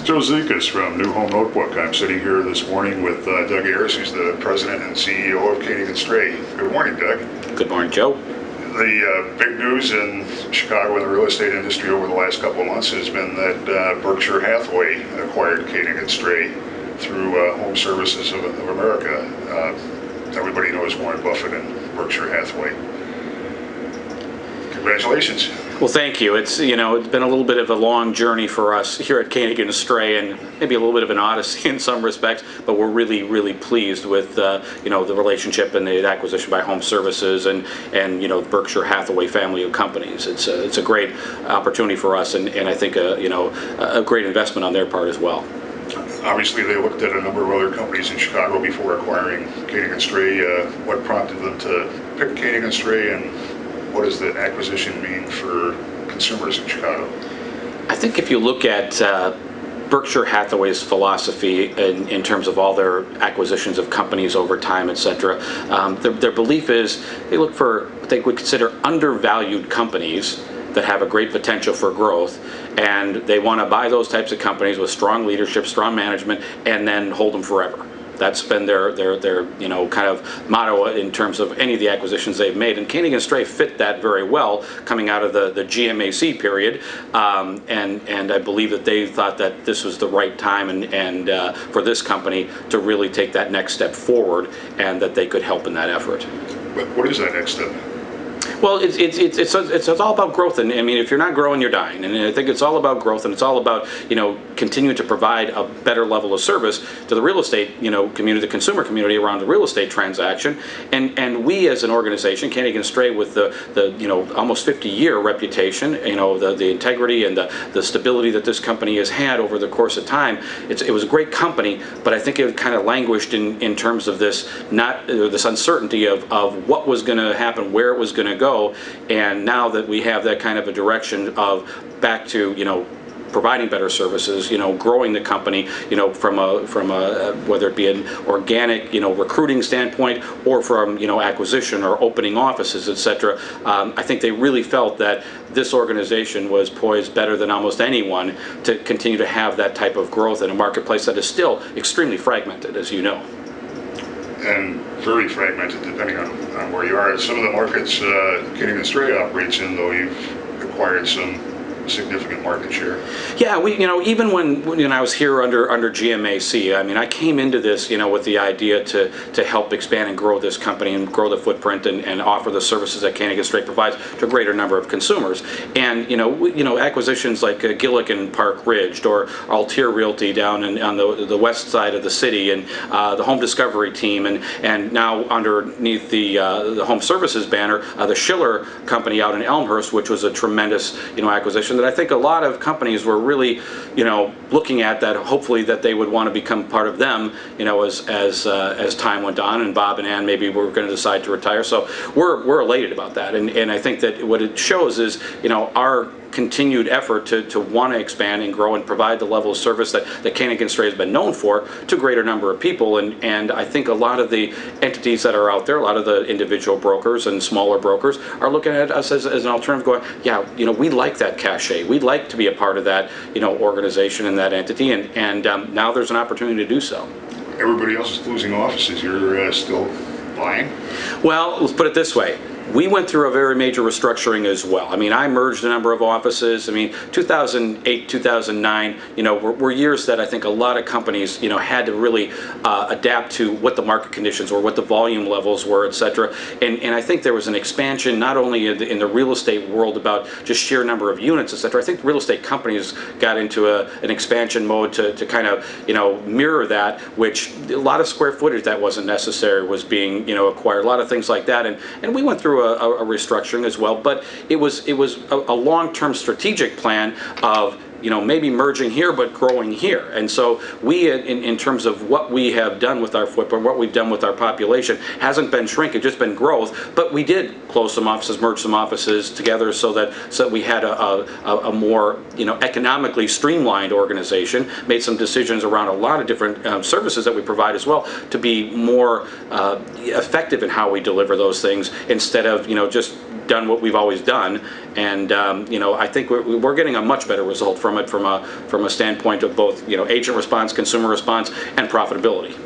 Joe Zikas from New Home Notebook. I'm sitting here this morning with Doug Ayers, who's the president and CEO of Koenig Strey. Good morning, Doug. Good morning, Joe. The big news in Chicago in the real estate industry over the last couple of months has been that Berkshire Hathaway acquired Koenig Strey through Home Services of America. Everybody knows Warren Buffett and Berkshire Hathaway. Congratulations. Well, thank you. It's been a little bit of a long journey for us here at Koenig Strey, and maybe a little bit of an odyssey in some respects. But we're really pleased with the relationship and the acquisition by Home Services and Berkshire Hathaway family of companies. It's a great opportunity for us, and I think a great investment on their part as well. Obviously, they looked at a number of other companies in Chicago before acquiring Koenig Strey. What prompted them to pick Koenig Strey, and what does the acquisition mean for consumers in Chicago? I think if you look at Berkshire Hathaway's philosophy in terms of all their acquisitions of companies over time, et cetera, their belief is they look for what they would consider undervalued companies that have a great potential for growth, and they want to buy those types of companies with strong leadership, strong management, and then hold them forever. That's been their kind of motto in terms of any of the acquisitions they've made, and Koenig Strey fit that very well coming out of the GMAC period, and I believe that they thought that this was the right time and for this company to really take that next step forward, and that they could help in that effort. But what is that next step? Well, it's all about growth, and I mean, if you're not growing, you're dying. And I think it's all about growth, and it's all about continuing to provide a better level of service to the real estate community, the consumer community around the real estate transaction. And we as an organization, Koenig Strey, with the almost 50-year reputation, the integrity and the stability that this company has had over the course of time, it was a great company, but I think it kind of languished in terms of this uncertainty of what was going to happen, where it was going to go. And now that we have that kind of a direction of back to providing better services, growing the company, from a whether it be an organic, recruiting standpoint, or from acquisition or opening offices, etc. I think they really felt that this organization was poised better than almost anyone to continue to have that type of growth in a marketplace that is still extremely fragmented, as you know. And very fragmented depending on where you are. Some of the markets Koenig Strey operates in, though, you've acquired some significant market share. Yeah, we even when I was here under GMAC, I mean, I came into this with the idea to help expand and grow this company and grow the footprint and offer the services that Koenig Strey provides to a greater number of consumers. And acquisitions like Gilligan Park Ridge or Altier Realty down on the west side of the city, and the Home Discovery team, and now underneath the Home Services banner, the Schiller company out in Elmhurst, which was a tremendous acquisition that I think a lot of companies were really looking at, that hopefully that they would want to become part of them as time went on, and Bob and Ann maybe were going to decide to retire. So we're elated about that, and I think that what it shows is our continued effort to want to expand and grow and provide the level of service that Koenig Strey has been known for to a greater number of people. And I think a lot of the entities that are out there, a lot of the individual brokers and smaller brokers are looking at us as an alternative, going, yeah, we like that cachet. We'd like to be a part of that organization and that entity, and now there's an opportunity to do so. Everybody else is losing offices. You're still buying? Well, let's put it this way. We went through a very major restructuring as well. I mean, I merged a number of offices. I mean, 2008, 2009, were years that I think a lot of companies, had to really adapt to what the market conditions were, what the volume levels were, et cetera. And I think there was an expansion not only in the real estate world about just sheer number of units, et cetera. I think real estate companies got into an expansion mode to kind of, mirror that, which a lot of square footage that wasn't necessary was being, acquired, a lot of things like that. And we went through a restructuring as well, but it was a long-term strategic plan of maybe merging here but growing here. And so we, in terms of what we have done with our footprint, what we've done with our population, hasn't been shrink, it's just been growth. But we did close some offices, merge some offices together so that we had a more economically streamlined organization, made some decisions around a lot of different services that we provide as well to be more effective in how we deliver those things, instead of just done what we've always done And I think we're getting a much better result from it from a standpoint of both agent response, consumer response, and profitability.